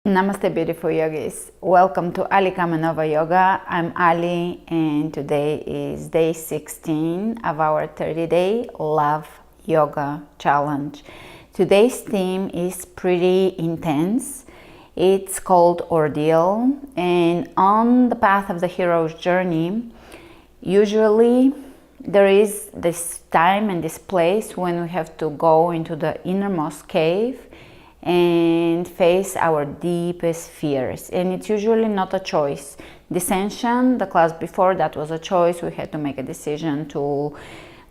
Namaste, beautiful yogis. Welcome to Ali Kamenova Yoga. I'm Ali, and today is day 16 of our 30-day Love Yoga Challenge. Today's theme is pretty intense. It's called Ordeal, and on the path of the hero's journey, usually there is this time and this place when we have to go into the innermost cave and face our deepest fears, and it's usually not a choice. Descension, the class before that, was a choice. We had to make a decision to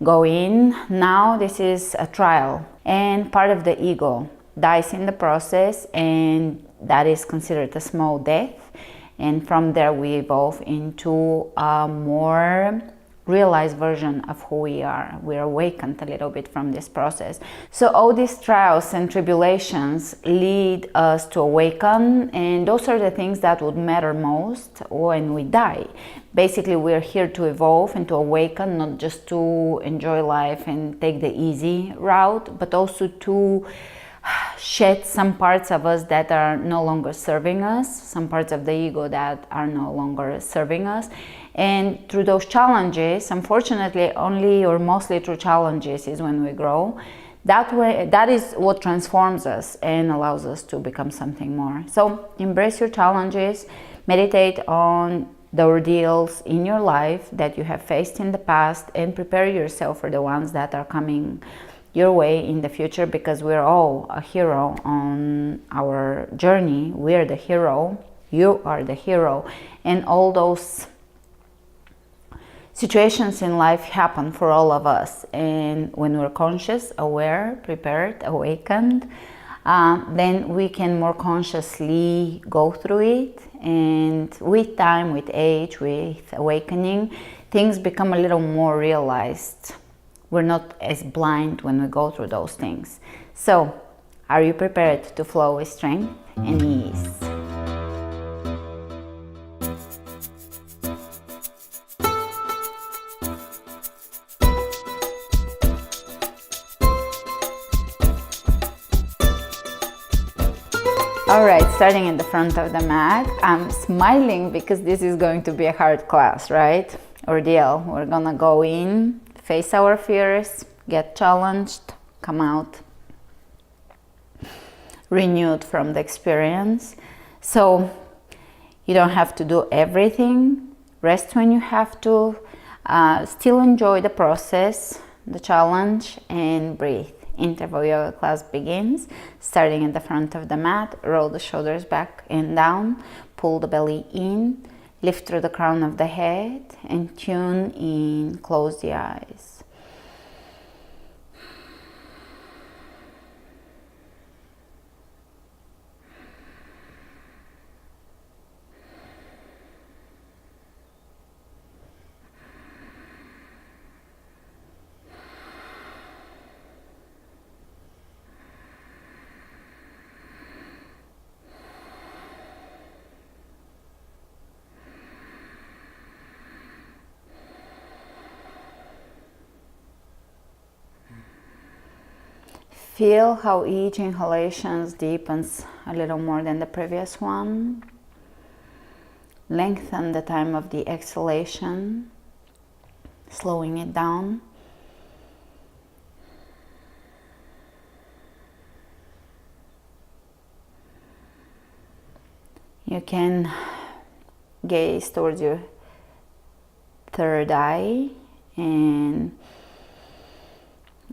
go in. Now this is a trial, and part of the ego dies in the process, and that is considered a small death, and from there we evolve into a more realized version of who we are. We're awakened a little bit from this process. So all these trials and tribulations lead us to awaken, and those are the things that would matter most when we die. Basically, we're here to evolve and to awaken, not just to enjoy life and take the easy route, but also to shed some parts of us that are no longer serving us, some parts of the ego that are no longer serving us. And through those challenges, unfortunately, only or mostly through challenges is when we grow. That is what transforms us and allows us to become something more. So embrace your challenges, meditate on the ordeals in your life that you have faced in the past, and prepare yourself for the ones that are coming your way in the future, because we're all a hero on our journey. We're the hero, you are the hero, and all those situations in life happen for all of us. And when we're conscious, aware, prepared, awakened, then we can more consciously go through it. And with time, with age, with awakening, things become a little more realized. We're not as blind when we go through those things. So, are you prepared to flow with strength and ease? Alright, starting in the front of the mat. I'm smiling because this is going to be a hard class, right? Ordeal. We're gonna go in, face our fears, get challenged, come out renewed from the experience. So you don't have to do everything. Rest when you have to. Still enjoy the process, the challenge, and breathe. Interval yoga class begins. Starting in the front of the mat, roll the shoulders back and down, pull the belly in, lift through the crown of the head, and tune in. Close the eyes. Feel how each inhalation deepens a little more than the previous one. Lengthen the time of the exhalation, slowing it down. You can gaze towards your third eye, and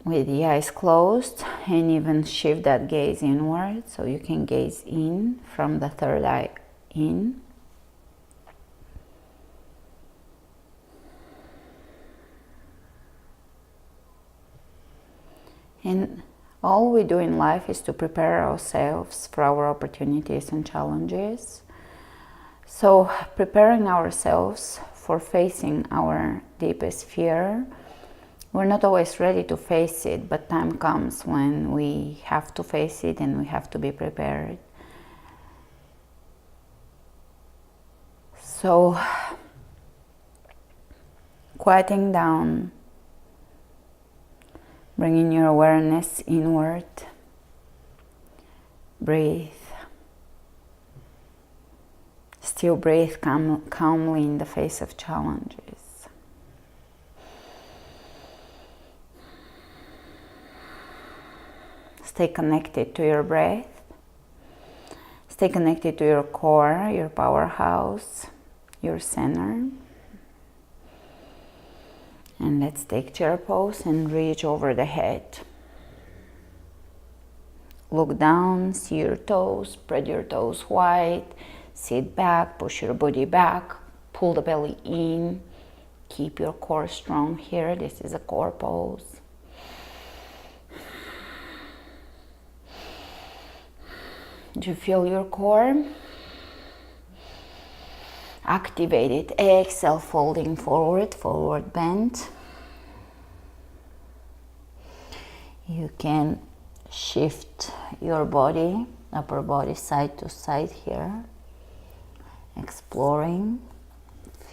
with the eyes closed, and even shift that gaze inward, so you can gaze in from the third eye in. And all we do in life is to prepare ourselves for our opportunities and challenges. So preparing ourselves for facing our deepest fear, we're not always ready to face it, but time comes when we have to face it and we have to be prepared. So, quieting down, bringing your awareness inward, breathe. Still breathe calmly in the face of challenges. Stay connected to your breath. Stay connected to your core, your powerhouse, your center. And let's take chair pose and reach over the head. Look down, see your toes, spread your toes wide, sit back, push your body back, pull the belly in, keep your core strong here. This is a core pose. Do you feel your core? Activate it. Exhale, folding forward, forward bend. You can shift your body, upper body side to side here. Exploring,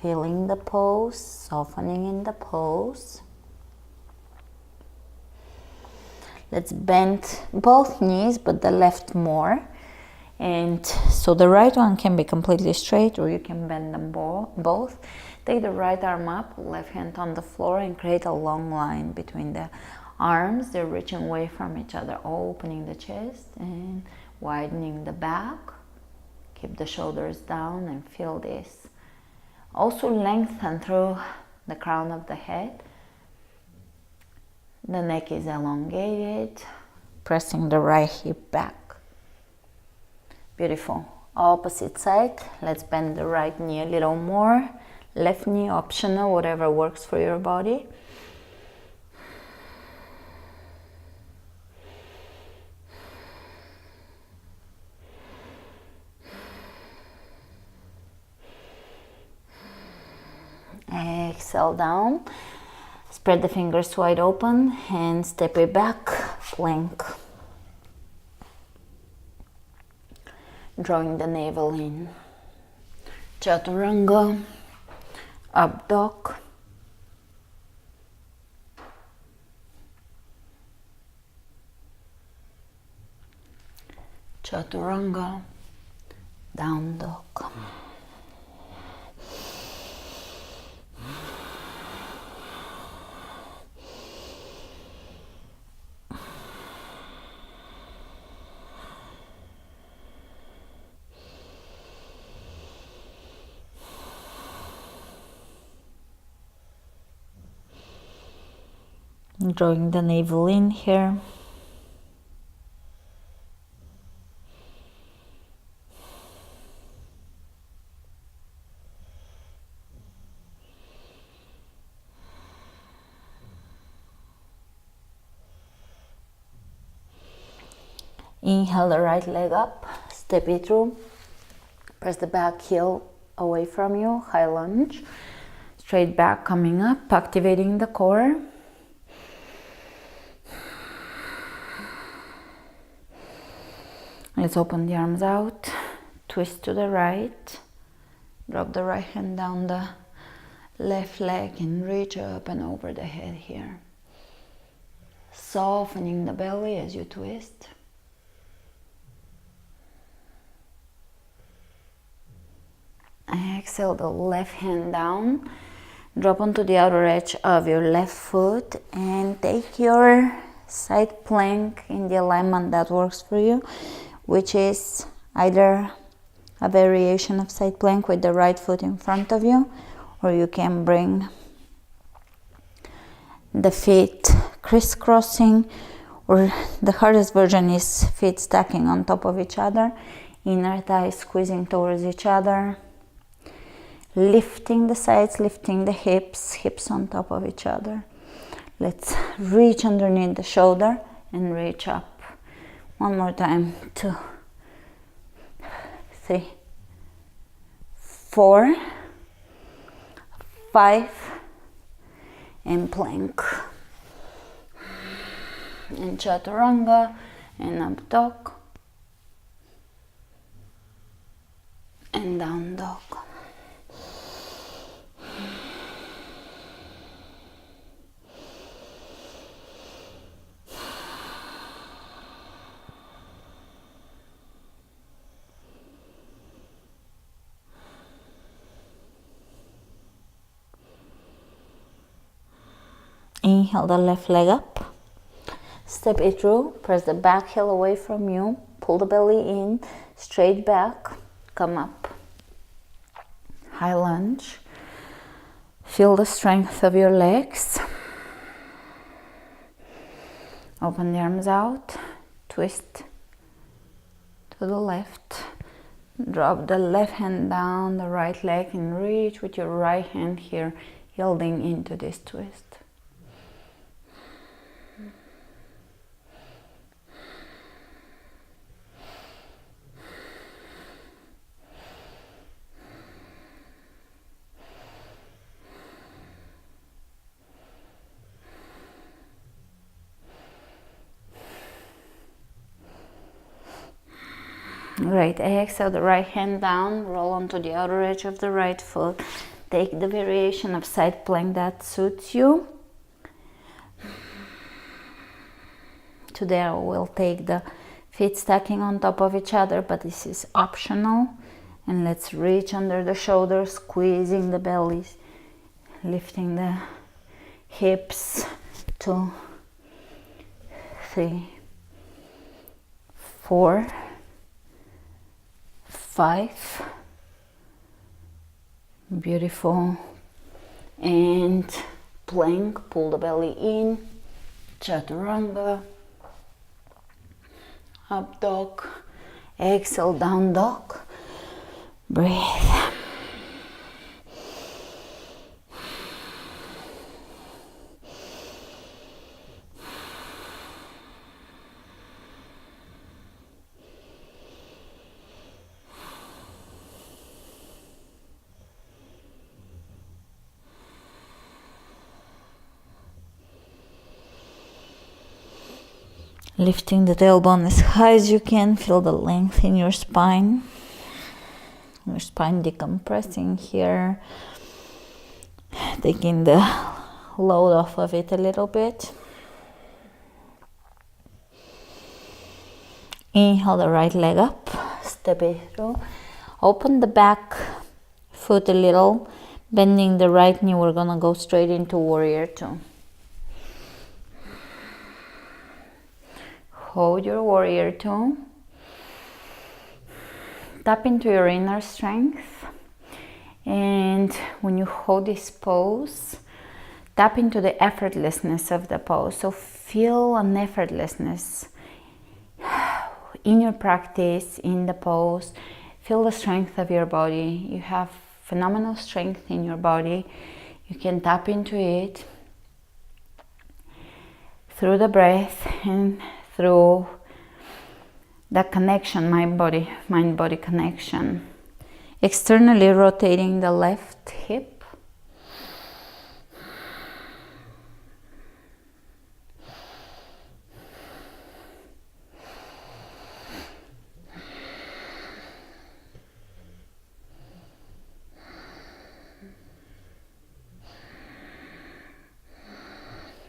feeling the pose, softening in the pose. Let's bend both knees, but the left more. And so the right one can be completely straight, or you can bend them both. Take the right arm up, left hand on the floor, and create a long line between the arms. They're reaching away from each other, opening the chest and widening the back. Keep the shoulders down and feel this. Also lengthen through the crown of the head. The neck is elongated, pressing the right hip back. Beautiful. Opposite side. Let's bend the right knee a little more. Left knee optional, whatever works for your body. Exhale down. Spread the fingers wide open, hands step it back, plank. Drawing the navel in. Chaturanga, up dog. Chaturanga, down dog. Drawing the navel in here. Inhale the right leg up, step it through. Press the back heel away from you, high lunge. Straight back coming up, activating the core. Let's open the arms out, twist to the right, drop the right hand down the left leg and reach up and over the head here. Softening the belly as you twist. Exhale the left hand down, drop onto the outer edge of your left foot and take your side plank in the alignment that works for you, which is either a variation of side plank with the right foot in front of you, or you can bring the feet crisscrossing, or the hardest version is feet stacking on top of each other, inner thighs squeezing towards each other, lifting the sides, lifting the hips, hips on top of each other. Let's reach underneath the shoulder and reach up. One more time. 2, 3, 4, 5, and plank. And chaturanga, and up dog, and down dog. Inhale the left leg up. Step it through. Press the back heel away from you. Pull the belly in. Straight back. Come up. High lunge. Feel the strength of your legs. Open the arms out. Twist to the left. Drop the left hand down the right leg and reach with your right hand here, yielding into this twist. Great. Exhale the right hand down, roll onto the outer edge of the right foot. Take the variation of side plank that suits you. Today I will take the feet stacking on top of each other, but this is optional. And let's reach under the shoulders, squeezing the bellies, lifting the hips. 2, 3, 4, 5. Beautiful. And plank, pull the belly in. Chaturanga. Up dog. Exhale, down dog. Breathe. Lifting the tailbone as high as you can, feel the length in your spine decompressing here, taking the load off of it a little bit. Inhale the right leg up, step it through, open the back foot a little, bending the right knee. We're gonna go straight into warrior two. Hold your warrior two. Tap into your inner strength. And when you hold this pose, tap into the effortlessness of the pose. So feel an effortlessness in your practice, in the pose. Feel the strength of your body. You have phenomenal strength in your body. You can tap into it through the breath and through the connection, mind-body connection. Externally rotating the left hip.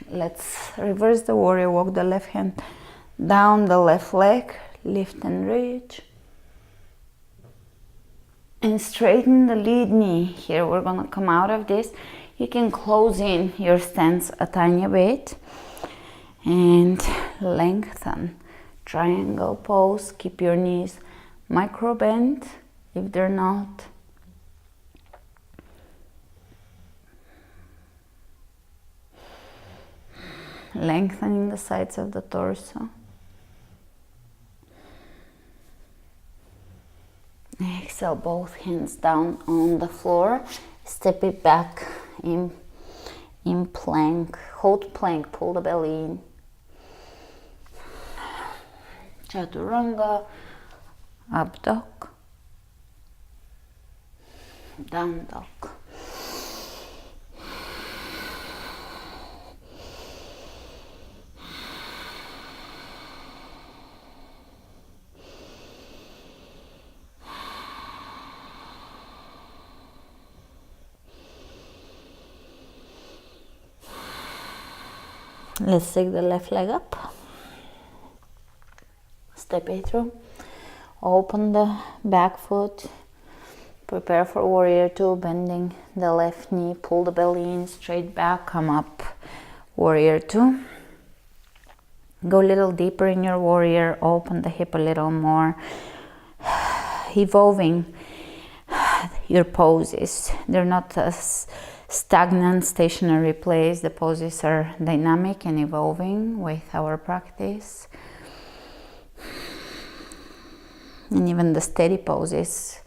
Let's reverse the warrior, walk the left hand down the left leg, lift and reach. And straighten the lead knee. Here we're gonna come out of this. You can close in your stance a tiny bit and lengthen. Triangle pose, keep your knees micro bent if they're not. Lengthening the sides of the torso. Exhale, both hands down on the floor. Step it back in plank. Hold plank, pull the belly in. Chaturanga, up dog, down dog. Let's take the left leg up. Step it through. Open the back foot. Prepare for warrior two, bending the left knee. Pull the belly in, straight back, come up. Warrior 2. Go a little deeper in your warrior, open the hip a little more, evolving your poses. They're not a stagnant, stationary place. The poses are dynamic and evolving with our practice. And even the steady poses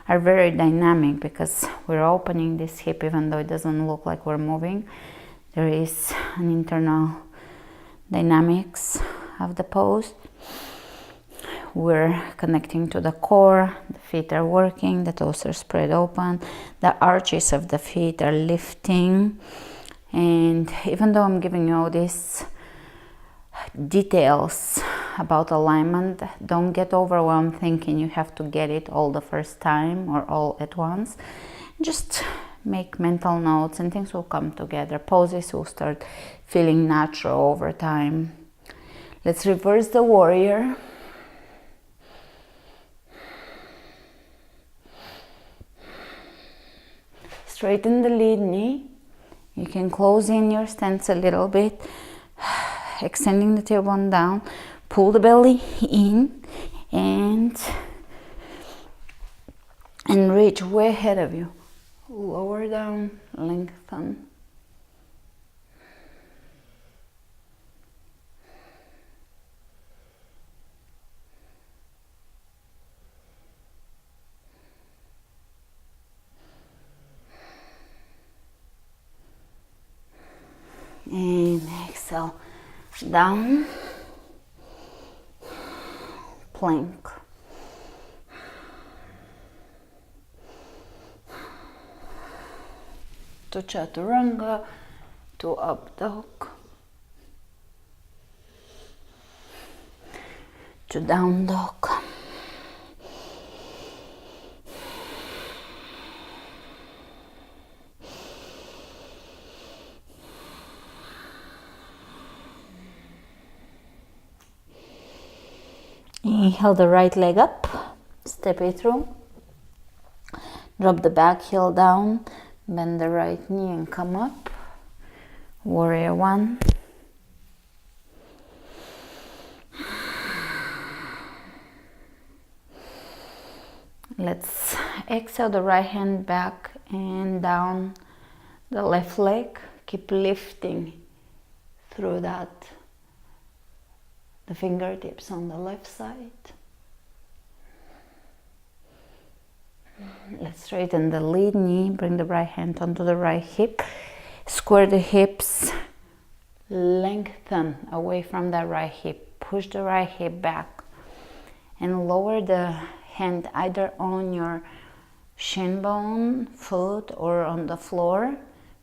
are very dynamic because we're opening this hip even though it doesn't look like we're moving. There is an internal dynamics of the pose. We're connecting to the core, the feet are working, the toes are spread open, the arches of the feet are lifting. And even though I'm giving you all these details about alignment, don't get overwhelmed thinking you have to get it all the first time or all at once. Just make mental notes and things will come together. Poses will start feeling natural over time. Let's reverse the warrior. Straighten the lead knee. You can close in your stance a little bit, extending the tailbone down. Pull the belly in and reach way ahead of you. Lower down, lengthen. And exhale, down, plank. To chaturanga, to up dog, to down dog. Inhale the right leg up, step it through. Drop the back heel down, bend the right knee and come up. Warrior 1. Let's exhale the right hand back and down the left leg. Keep lifting through that. The fingertips on the left side. Let's straighten the lead knee, bring the right hand onto the right hip, square the hips, lengthen away from the right hip, push the right hip back and lower the hand either on your shin bone, foot or on the floor.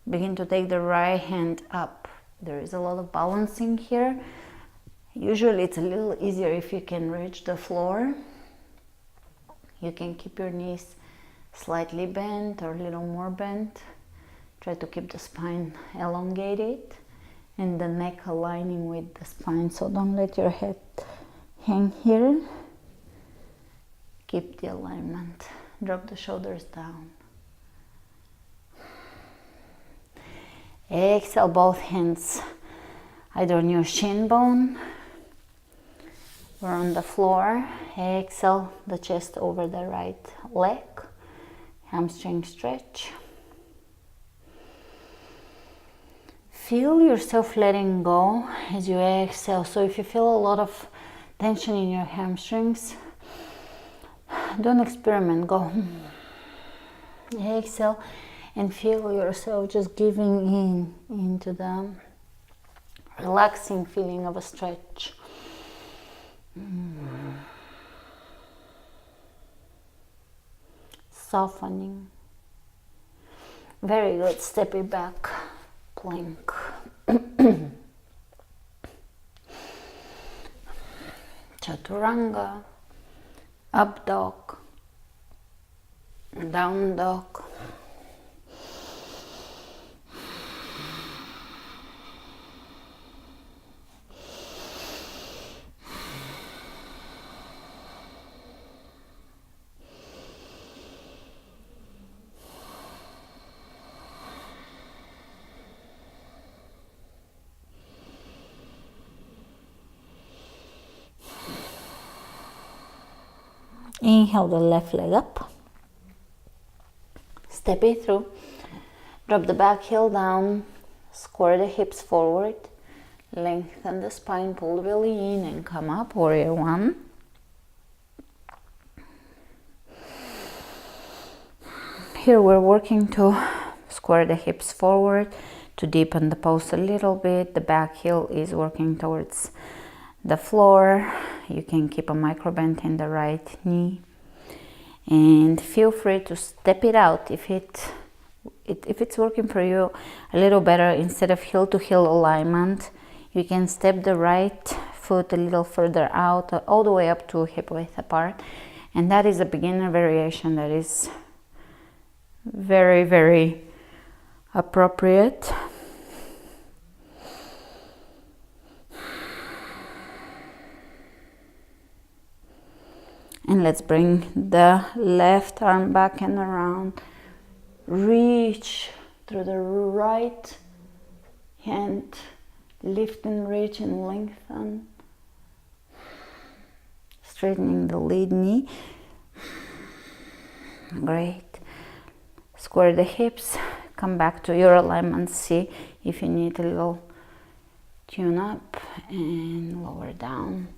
Begin to take the right hand up. There is a lot of balancing here. Usually it's a little easier if you can reach the floor. You can keep your knees slightly bent or a little more bent. Try to keep the spine elongated and the neck aligning with the spine. So don't let your head hang here. Keep the alignment. Drop the shoulders down. Exhale, both hands either on your shin bone or on the floor. Exhale, the chest over the right leg. Hamstring stretch. Feel yourself letting go as you exhale. So if you feel a lot of tension in your hamstrings, don't experiment. Go. Exhale and feel yourself just giving in into the relaxing feeling of a stretch. Softening. Very good. Step it back. Plank. Chaturanga. Up dog. Down dog. Inhale the left leg up. Step it through. Drop the back heel down. Square the hips forward. Lengthen the spine, pull the belly in and come up. Warrior one. Here we're working to square the hips forward, to deepen the pose a little bit. The back heel is working towards the floor. You can keep a micro bend in the right knee. And feel free to step it out if it's working for you a little better. Instead of heel to heel alignment, you can step the right foot a little further out, all the way up to hip width apart. And that is a beginner variation that is very, very appropriate. And let's bring the left arm back and around. Reach through the right hand. Lift and reach and lengthen. Straightening the lead knee. Great. Square the hips. Come back to your alignment. See if you need a little tune up and lower down.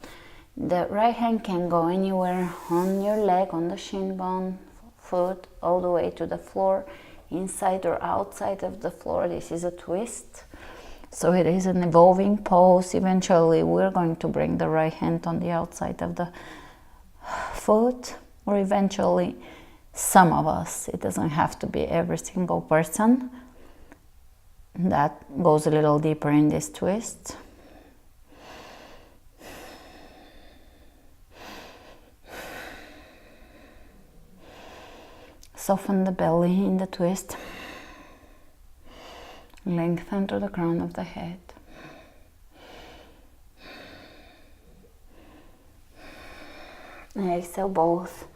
The right hand can go anywhere on your leg, on the shin bone, foot, all the way to the floor, inside or outside of the floor. This is a twist. So it is an evolving pose. Eventually we're going to bring the right hand on the outside of the foot, or eventually some of us. It doesn't have to be every single person. That goes a little deeper in this twist. Soften the belly in the twist. Lengthen to the crown of the head. Exhale, both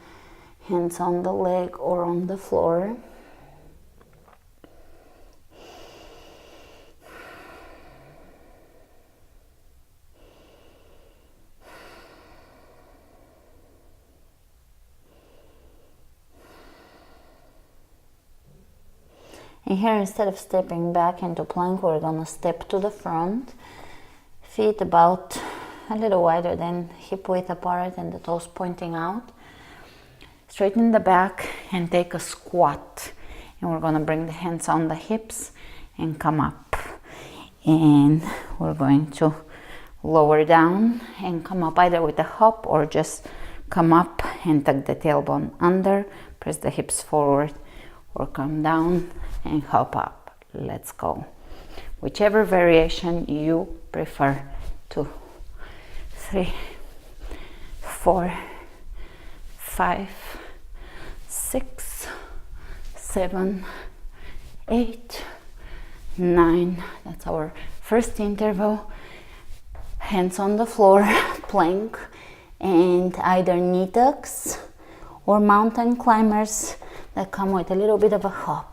hands on the leg or on the floor. And here, instead of stepping back into plank, we're gonna step to the front. Feet about a little wider than hip width apart and the toes pointing out. Straighten the back and take a squat. And we're gonna bring the hands on the hips and come up. And we're going to lower down and come up either with a hop or just come up and tuck the tailbone under, press the hips forward, or come down and hop up. Let's go. Whichever variation you prefer. 2, 3, 4, 5, 6, 7, 8, 9. That's our first interval. Hands on the floor, plank, and either knee tucks or mountain climbers that come with a little bit of a hop.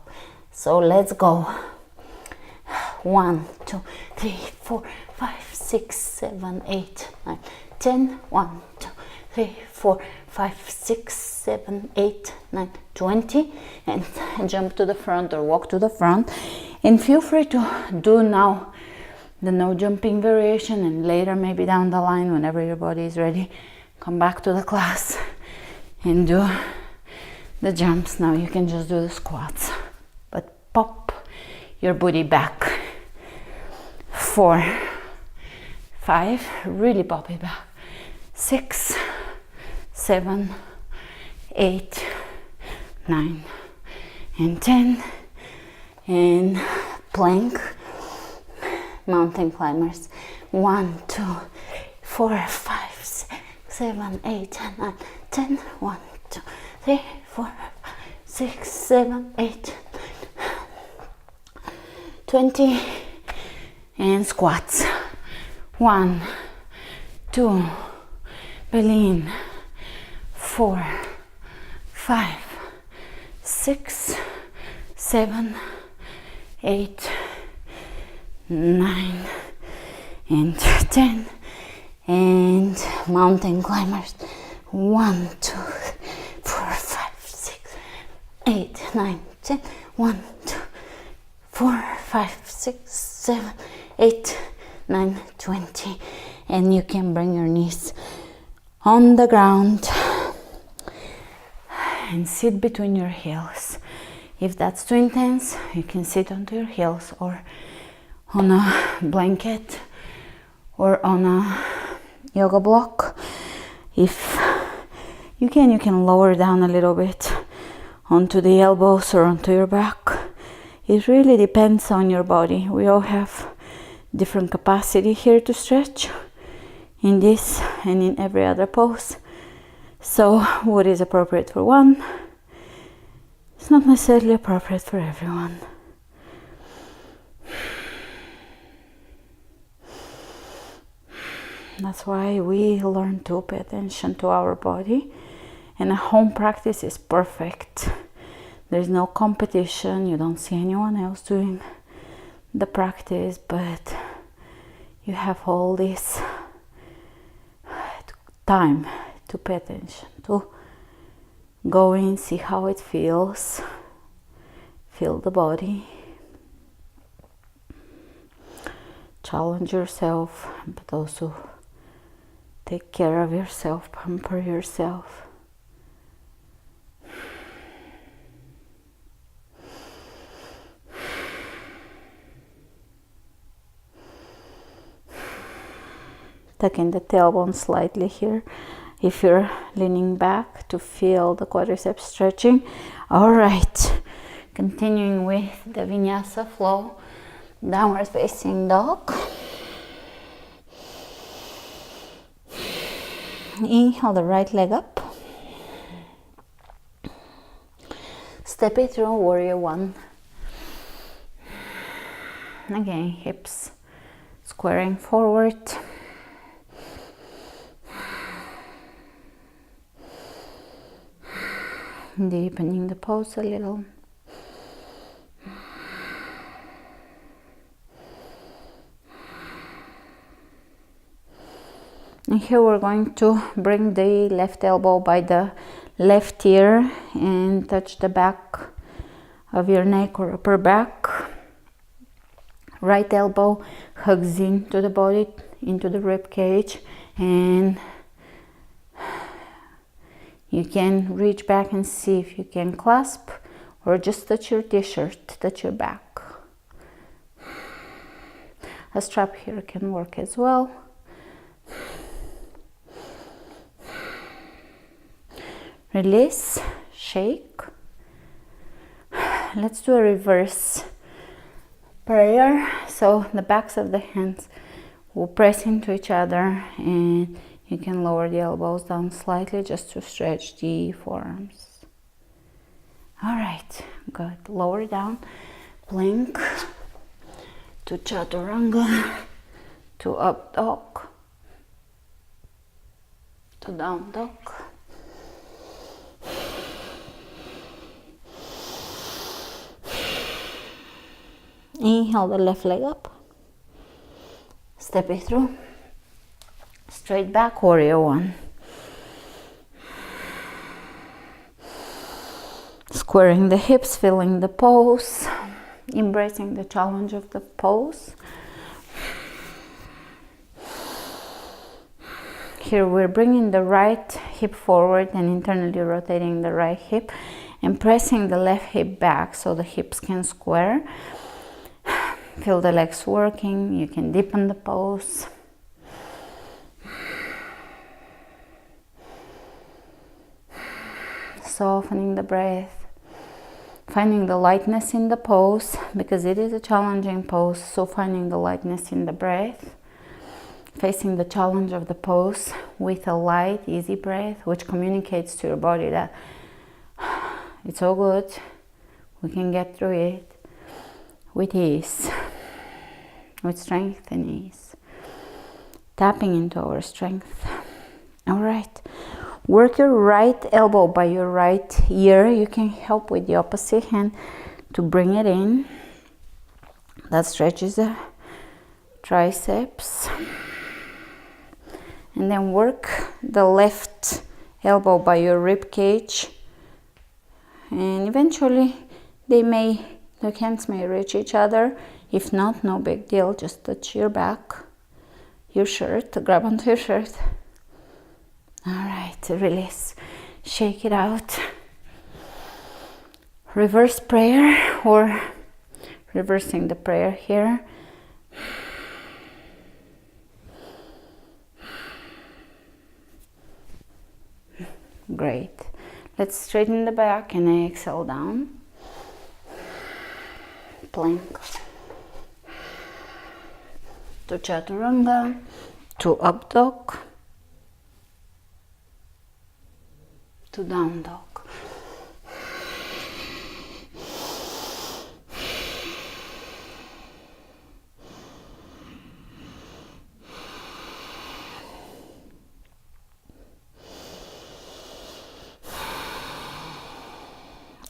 So let's go. 1, 2, 3, 4, 5, 6, 7, 8, 9, 10. 1, 2, 3, 4, 5, 6, 7, 8, 9, 20. And jump to the front or walk to the front. And feel free to do now the no jumping variation, and later, maybe down the line, whenever your body is ready, come back to the class and do the jumps. Now you can just do the squats, but pop your booty back. 4, 5, really pop it back. 6, 7, 8, 9, and 10. And plank, mountain climbers. 1, 2, 4, 5, 6, 7, 8, 9, 10. 1, 2, 3, 4, 6, 7, 8, 20. And squats. 1, 2, belly in. 4, 5, 6, 7, 8, 9, and 10. And mountain climbers. 1, 2, 9, 10. 1, 2, 4, 5, 6, 7, 8, 9, 20. And you can bring your knees on the ground and sit between your heels. If that's too intense, you can sit onto your heels or on a blanket or on a yoga block. If you can lower down a little bit onto the elbows or onto your back. It really depends on your body. We all have different capacity here to stretch in this and in every other pose. So what is appropriate for one, it's not necessarily appropriate for everyone. That's why we learn to pay attention to our body, and a home practice is perfect. There's no competition, you don't see anyone else doing the practice, but you have all this time to pay attention, to go in, see how it feels, feel the body, challenge yourself, but also take care of yourself, pamper yourself. Tucking the tailbone slightly here if you're leaning back to feel the quadriceps stretching. All right, continuing with the vinyasa flow, downward facing dog. Inhale the right leg up. Step it through warrior one. Again, hips squaring forward. Deepening the pose a little. And here we're going to bring the left elbow by the left ear and touch the back of your neck or upper back. Right elbow hugs into the body, into the rib cage, and you can reach back and see if you can clasp or just touch your t-shirt, touch your back. A strap here can work as well. Release, shake. Let's do a reverse prayer. So the backs of the hands will press into each other, and you can lower the elbows down slightly just to stretch the forearms. All right, good. Lower down, plank to chaturanga, to up dog, to down dog. Inhale the left leg up. Step it through. Straight back, warrior one. Squaring the hips, feeling the pose, embracing the challenge of the pose. Here we're bringing the right hip forward and internally rotating the right hip and pressing the left hip back so the hips can square. Feel the legs working, you can deepen the pose. Softening the breath, finding the lightness in the pose because it is a challenging pose, so finding the lightness in the breath, facing the challenge of the pose with a light, easy breath, which communicates to your body that it's all good, we can get through it with ease, with strength and ease. Tapping into our strength. All right. Work your right elbow by your right ear. You can help with the opposite hand to bring it in. That stretches the triceps. And then work the left elbow by your rib cage and eventually the hands may reach each other. If not, no big deal, just touch your back, your shirt, grab onto your shirt. All right, release, shake it out. Reverse prayer, or reversing the prayer here. Great. Let's straighten the back and exhale down. Plank. To chaturanga. To up dog. To down dog.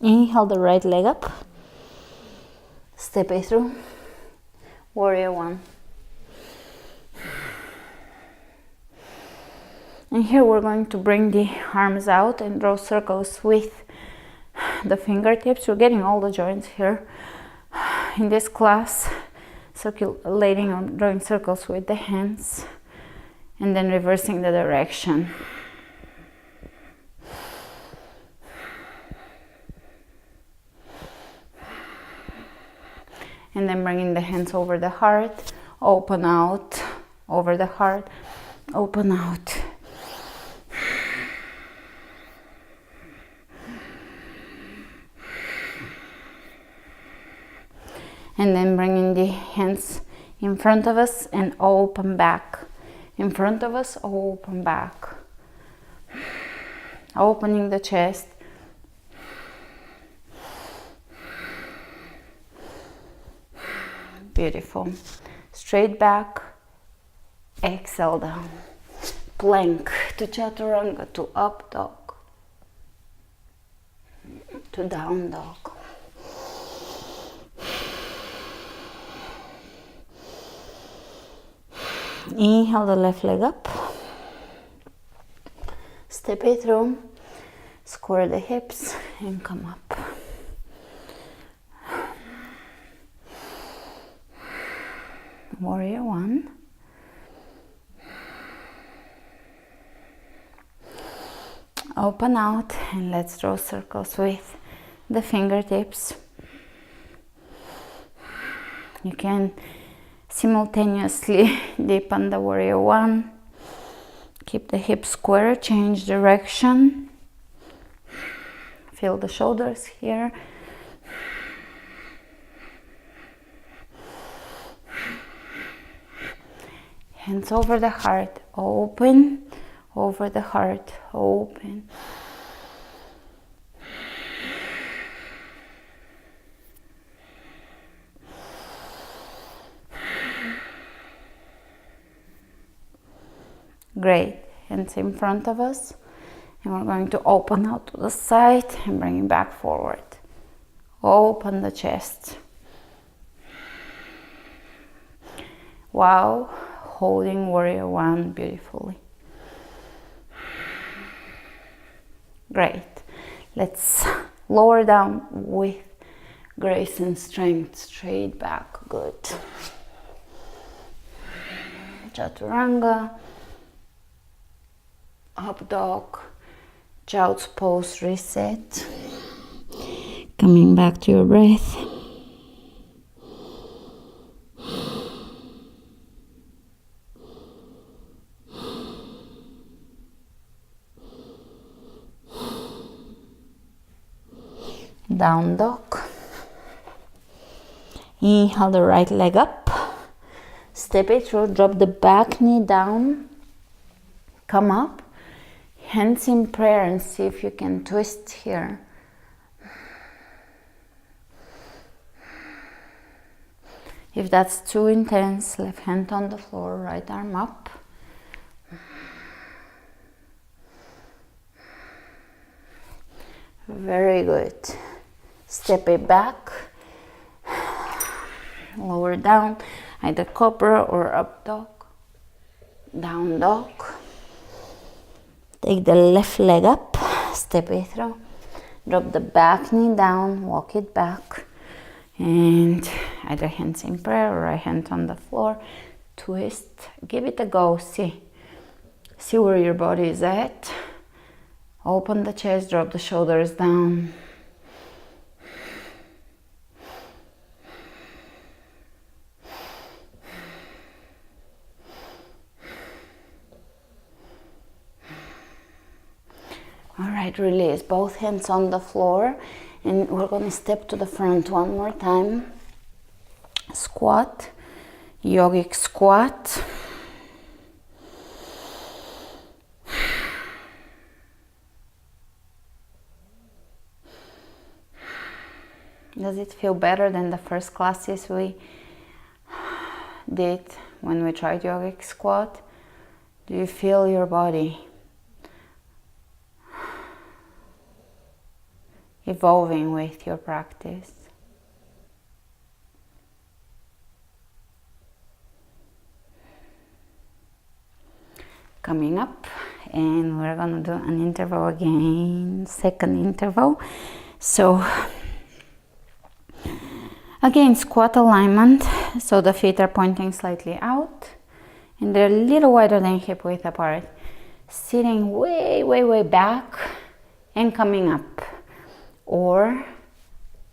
Inhale the right leg up. Step it through. Warrior one. And here we're going to bring the arms out and draw circles with the fingertips. We're getting all the joints here in this class, circulating or drawing circles with the hands and then reversing the direction. And then bringing the hands over the heart, open out, over the heart, open out. And then bringing the hands in front of us and open back. In front of us, open back. Opening the chest. Beautiful. Straight back, exhale down. Plank to chaturanga, to up dog, to down dog. Inhale the left leg up. Step it through, square the hips and come up. Warrior one. Open out and let's draw circles with the fingertips. You can simultaneously deepen the warrior one. Keep the hips square, change direction. Feel the shoulders here. Hands over the heart, open, over the heart, open. Great, hands in front of us. And we're going to open out to the side and bring it back forward. Open the chest. Wow. Holding warrior one beautifully. Great. Let's lower down with grace and strength. Straight back. Good. Chaturanga. Up dog. Child's pose. Reset. Coming back to your breath. Down dog. Inhale the right leg up. Step it through. Drop the back knee down. Come up. Hands in prayer and see if you can twist here. If that's too intense, left hand on the floor, right arm up. Very good. Step it back, lower down, either cobra or up dog, down dog. Take the left leg up, step it through, Drop the back knee down, walk it back, and either hands in prayer or right hand on the floor. Twist, give it a go, see where your body is at. Open the chest, drop the shoulders down. All right, release, both hands on the floor, and we're gonna step to the front one more time. Squat, yogic squat. Does it feel better than the first classes we did when we tried yogic squat? Do you feel your body evolving with your practice? Coming up, and we're gonna do an interval again, second interval. So again, squat alignment, so the feet are pointing slightly out and they're a little wider than hip width apart. Sitting way back and coming up, or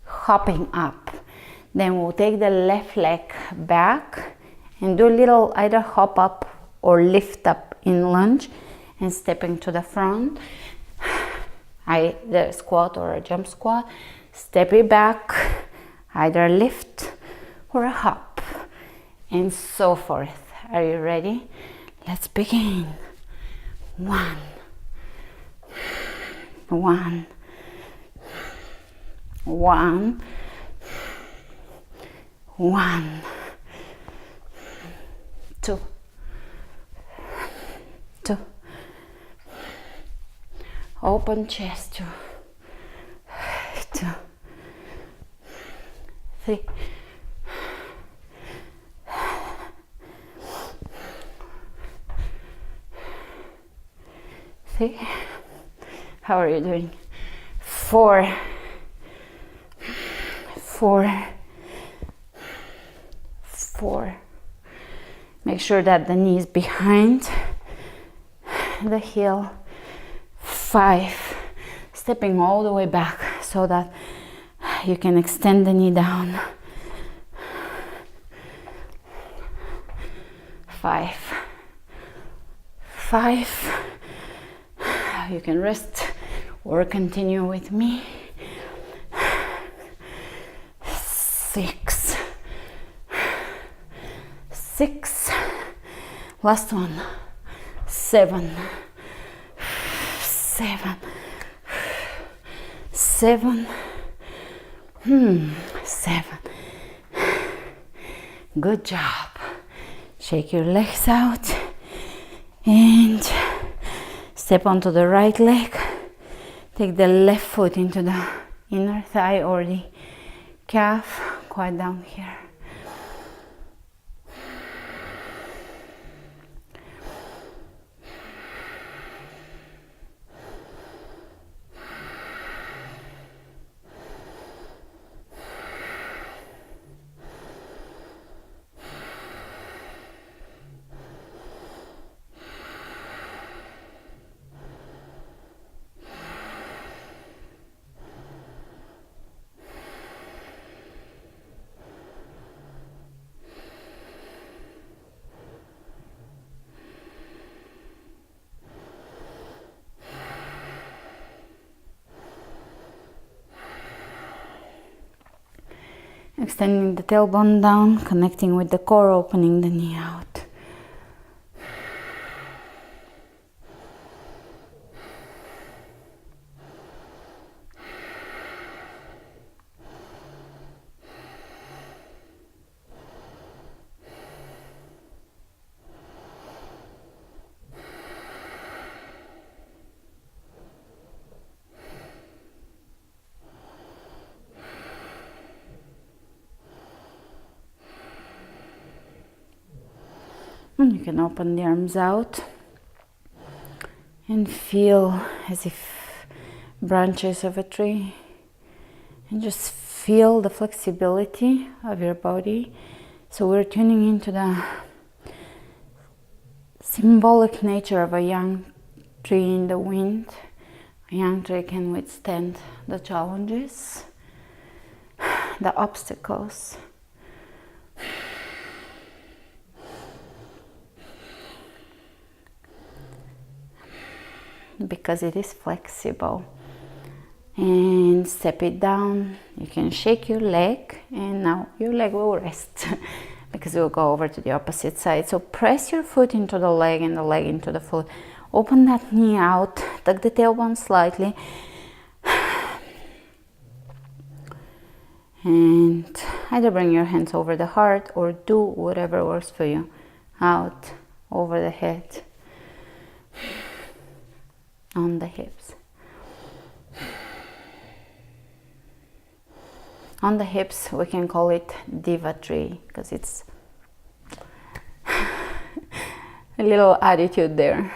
hopping up. Then we'll take the left leg back and do a little either hop up or lift up in lunge and stepping to the front. Either squat or a jump squat. Step it back, either a lift or a hop, and so forth. Are you ready? Let's begin. 1, 1, 1, 1, 2, 2. Open chest, 2, 2, 3, 3. How are you doing? 4, 4, 4. Make sure that the knee is behind the heel. 5. Stepping all the way back so that you can extend the knee down. 5, 5. You can rest or continue with me. 6, 6. Last one. 7, 7, 7, 7. Good job. Shake your legs out and step onto the right leg. Take the left foot into the inner thigh or the calf, quite down here. Extending the tailbone down, connecting with the core, opening the knee out. And you can open the arms out and feel as if branches of a tree, and just feel the flexibility of your body. So we're tuning into the symbolic nature of a young tree in the wind. A young tree can withstand the challenges, the obstacles. Because it is flexible. And step it down. You can shake your leg, and now your leg will rest because we'll go over to the opposite side. So press your foot into the leg and the leg into the foot. Open that knee out, tuck the tailbone slightly, and either bring your hands over the heart or do whatever works for you. Out, over the head, on the hips. On the hips, we can call it diva tree because it's a little attitude there.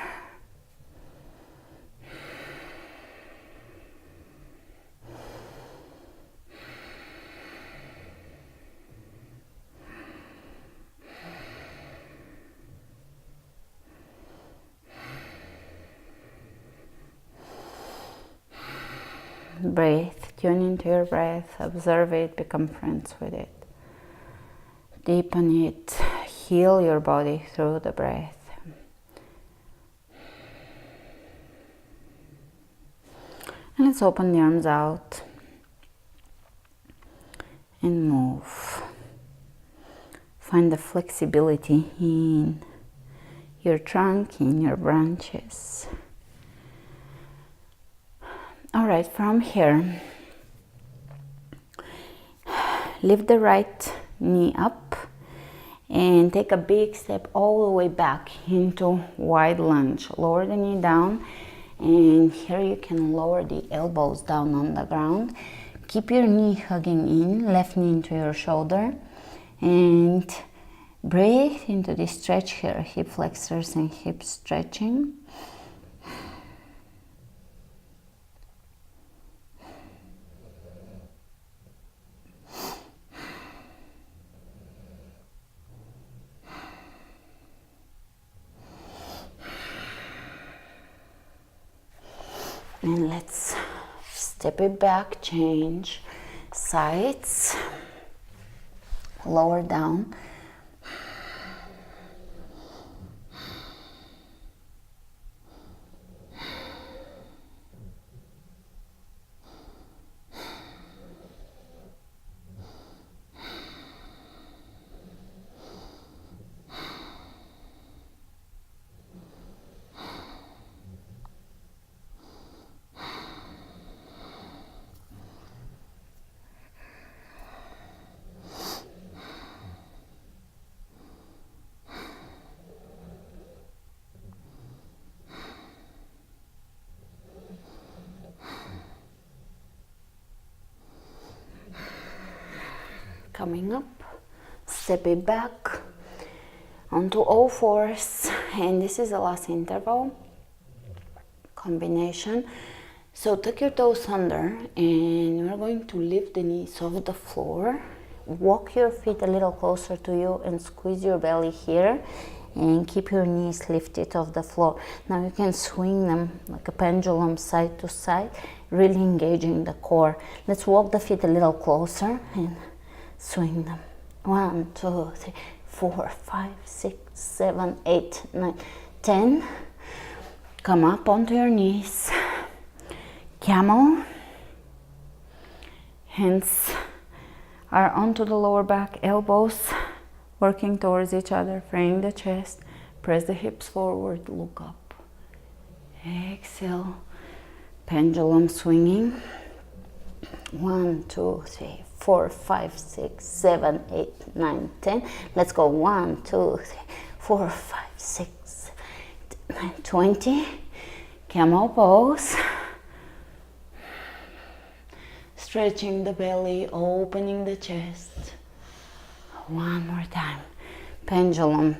Breathe, tune into your breath, observe it, become friends with it. Deepen it, heal your body through the breath. And let's open the arms out and move. Find the flexibility in your trunk, in your branches. All right, from here, lift the right knee up and take a big step all the way back into wide lunge. Lower the knee down, and here you can lower the elbows down on the ground. Keep your knee hugging in, left knee into your shoulder, and breathe into the stretch here, hip flexors and hip stretching. And let's step it back, change sides, lower down. Coming up, step it back onto all fours, and this is the last interval combination. So tuck your toes under, and we're going to lift the knees off the floor. Walk your feet a little closer to you and squeeze your belly here, and keep your knees lifted off the floor. Now you can swing them like a pendulum side to side, really engaging the core. Let's walk the feet a little closer and swing them. 1, 2, 3, 4, 5, 6, 7, 8, 9, 10. Come up onto your knees. Camel. Hands are onto the lower back, elbows working towards each other, freeing the chest. Press the hips forward, look up. Exhale. Pendulum swinging. 1, 2, 3, 4, 5, 6, 7, 8, 9, 10. Let's go. 1, 2, 3, 4, 5, 6, 7, 8, 9, 20. Camel pose. Stretching the belly, opening the chest. One more time. Pendulum.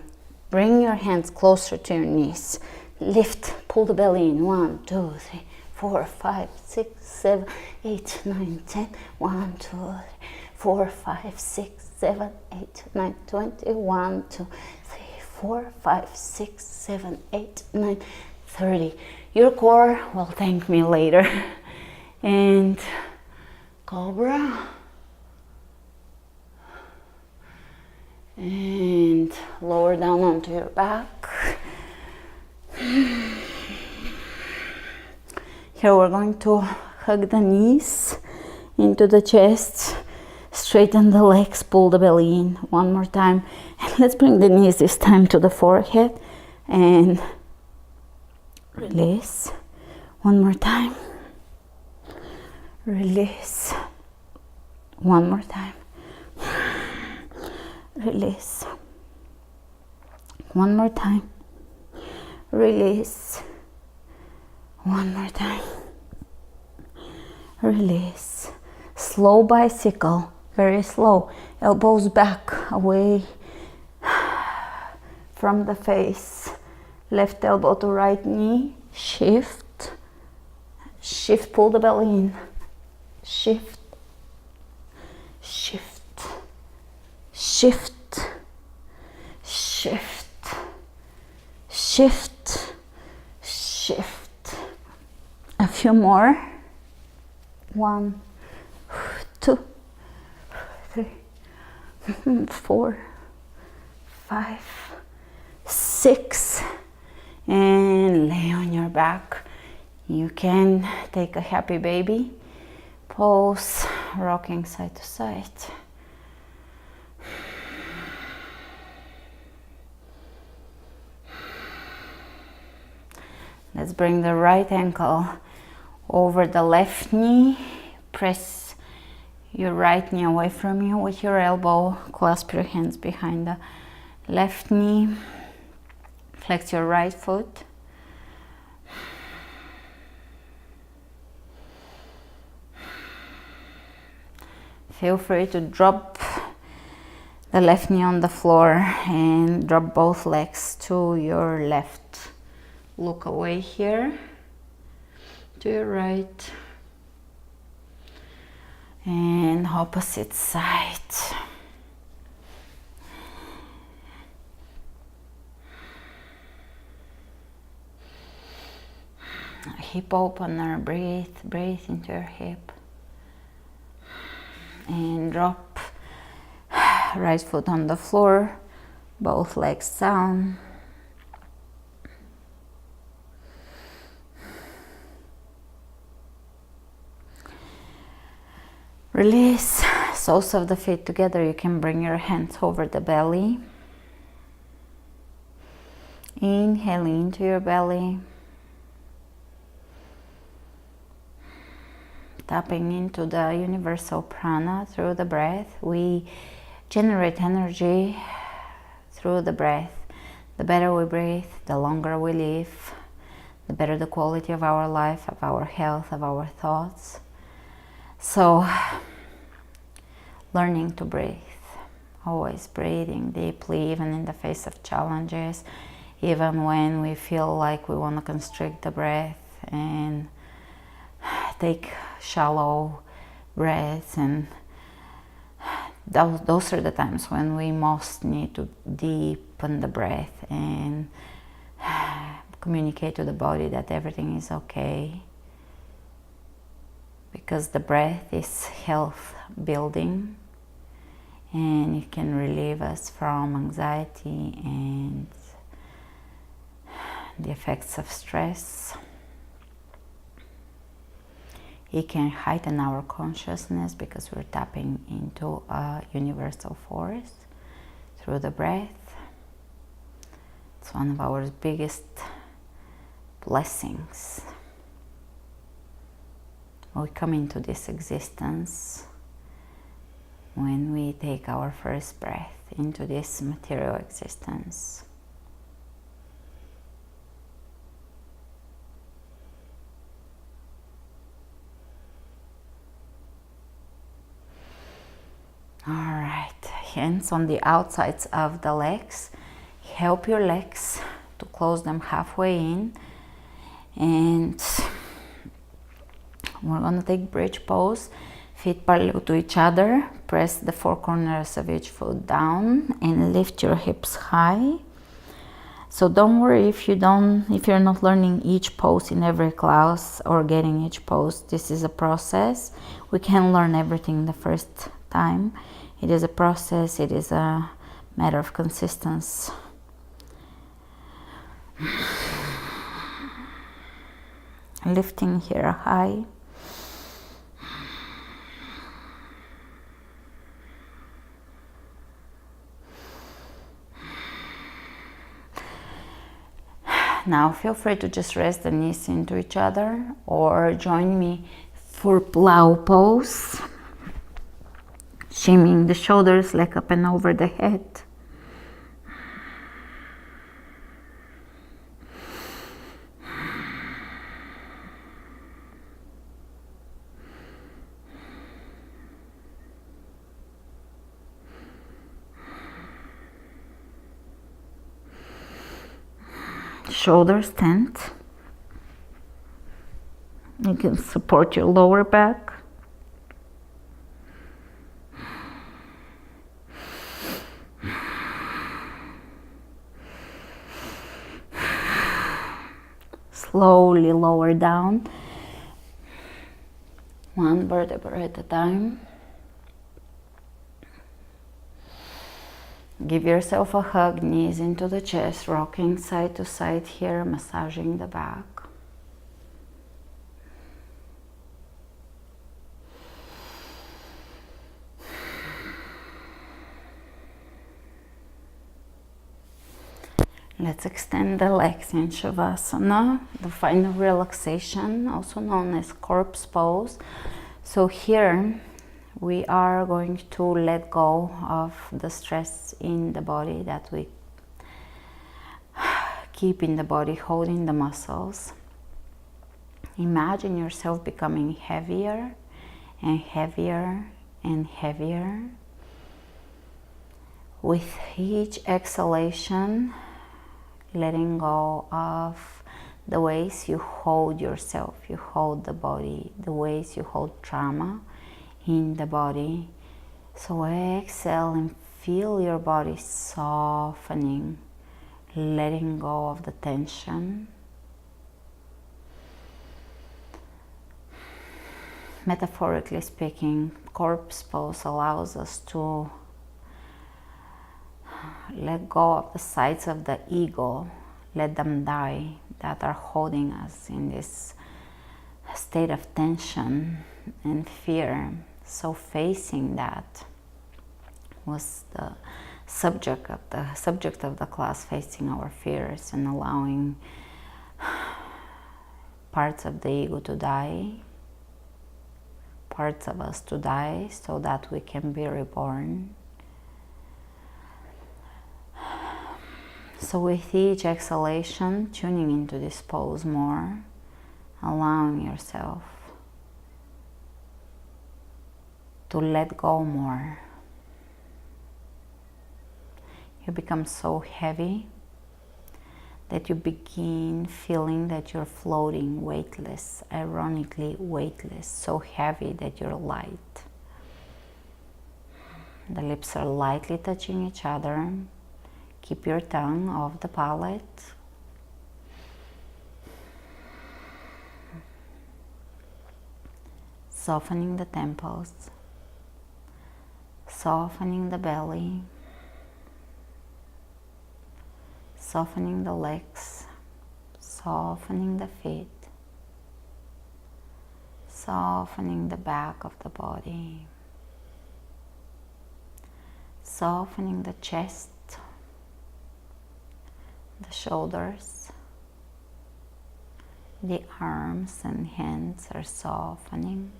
Bring your hands closer to your knees. Lift, pull the belly in. 1, 2, 3, 4, 5, 6, 7, 8, 9, 10. 1, 2, 3, 4, 5, 6, 7, 8, 9, 20. 1, 2, 3, 4, 5, 6, 7, 8, 9, 30. Your core will thank me later. And cobra. And lower down onto your back. Here we're going to hug the knees into the chest, straighten the legs, pull the belly in one more time. And let's bring the knees this time to the forehead and release. One more time. Release. One more time. Release. One more time. Release. One more time. Release. Slow bicycle, very slow. Elbows back, away from the face. Left elbow to right knee. Shift. Shift, pull the belly in. Shift. Shift. Shift. Shift. Shift. Shift. A few more. 1, 2, 3, 4, 5, 6. And lay on your back. You can take a happy baby pose, rocking side to side. Let's bring the right ankle over the left knee. Press your right knee away from you with your elbow. Clasp your hands behind the left knee. Flex your right foot. Feel free to drop the left knee on the floor and drop both legs to your left. Look away here, to your right, and opposite side. Hip opener, breathe into your hip. And drop right foot on the floor, both legs down. Release soles of the feet together. You can bring your hands over the belly. Inhale into your belly. Tapping into the universal prana through the breath. We generate energy through the breath. The better we breathe, the longer we live, the better the quality of our life, of our health, of our thoughts. So, learning to breathe, always breathing deeply, even in the face of challenges, even when we feel like we want to constrict the breath, and take shallow breaths. And those are the times when we most need to deepen the breath and communicate to the body that everything is okay. Because the breath is health building, and it can relieve us from anxiety and the effects of stress. It can heighten our consciousness because we're tapping into a universal force through the breath. It's one of our biggest blessings. We come into this existence when we take our first breath into this material existence. All right, hands on the outsides of the legs. Help your legs to close them halfway in, and We're gonna take bridge pose, feet parallel to each other. Press the four corners of each foot down and lift your hips high. So don't worry if you're not learning each pose in every class or getting each pose. This is a process. We can't learn everything the first time. It is a process. It is a matter of consistency. Lifting here high. Now feel free to just rest the knees into each other or join me for plow pose. Shimmying the shoulders like up and over the head. Shoulders tent. You can support your lower back. Slowly lower down, one vertebra at a time. Give yourself a hug, knees into the chest, rocking side to side here, massaging the back. Let's extend the legs in Shavasana, the final relaxation, also known as corpse pose. So here we are going to let go of the stress in the body that we keep in the body, holding the muscles. Imagine yourself becoming heavier and heavier and heavier. With each exhalation, letting go of the ways you hold yourself, you hold the body, the ways you hold trauma in the body. So exhale and feel your body softening, letting go of the tension. Metaphorically speaking, corpse pose allows us to let go of the sides of the ego, let them die, that are holding us in this state of tension and fear. So facing that was the subject of the class, facing our fears and allowing parts of the ego to die, parts of us to die, so that we can be reborn. So with each exhalation, tuning into this pose more, allowing yourself to let go more. You become so heavy that you begin feeling that you're floating, weightless, ironically weightless, so heavy that you're light. The lips are lightly touching each other. Keep your tongue off the palate. Softening the temples, softening the belly, softening the legs, softening the feet, softening the back of the body, softening the chest, the shoulders, the arms and hands are softening.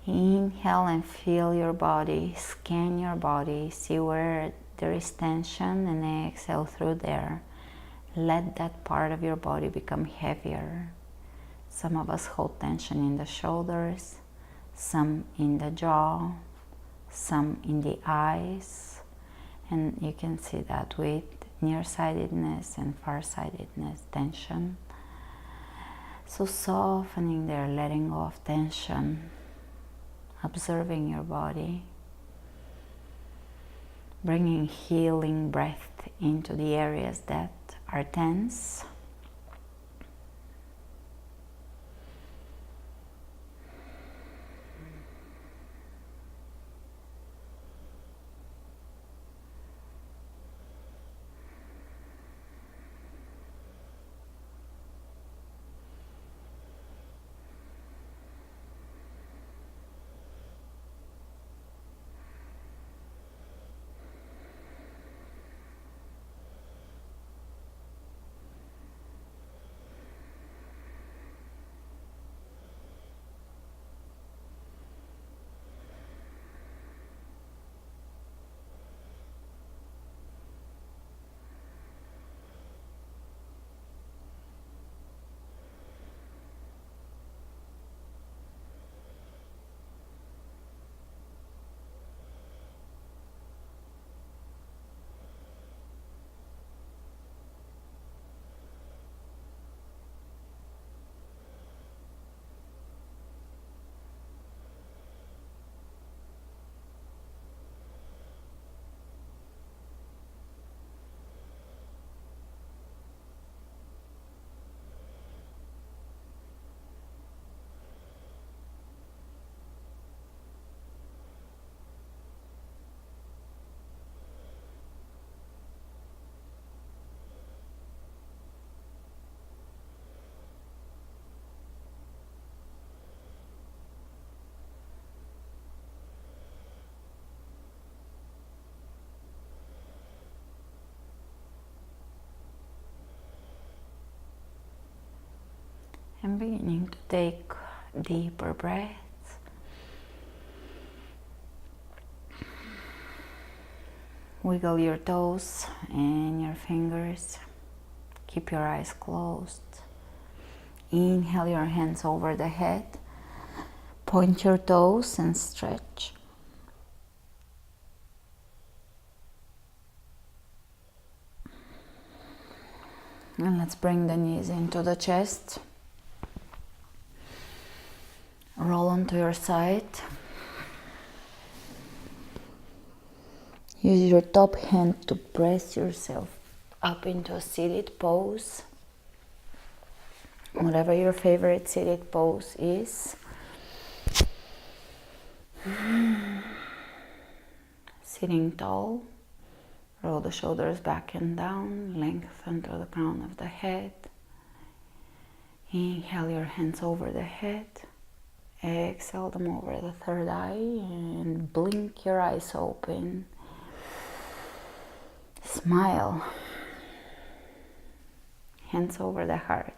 Inhale and feel your body, scan your body, see where there is tension, and exhale through there. Let that part of your body become heavier. Some of us hold tension in the shoulders, some in the jaw, some in the eyes, and you can see that with nearsightedness and farsightedness tension. So softening there, letting go of tension, observing your body, bringing healing breath into the areas that are tense. And beginning to take deeper breaths. Wiggle your toes and your fingers. Keep your eyes closed. Inhale your hands over the head. Point your toes and stretch. And let's bring the knees into the chest. Roll onto your side. Use your top hand to press yourself up into a seated pose. Whatever your favorite seated pose is. Sitting tall. Roll the shoulders back and down. Lengthen to the crown of the head. Inhale your hands over the head. Exhale them over the third eye and blink your eyes open. Smile. Hands over the heart.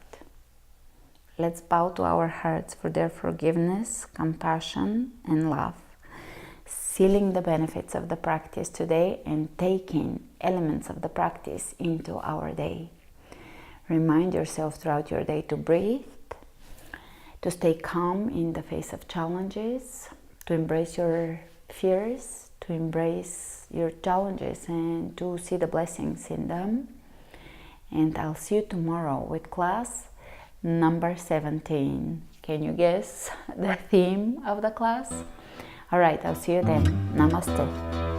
Let's bow to our hearts for their forgiveness, compassion, and love. Sealing the benefits of the practice today and taking elements of the practice into our day. Remind yourself throughout your day to breathe, to stay calm in the face of challenges, to embrace your fears, to embrace your challenges and to see the blessings in them. And I'll see you tomorrow with class number 17. Can you guess the theme of the class? All right, I'll see you then. Namaste.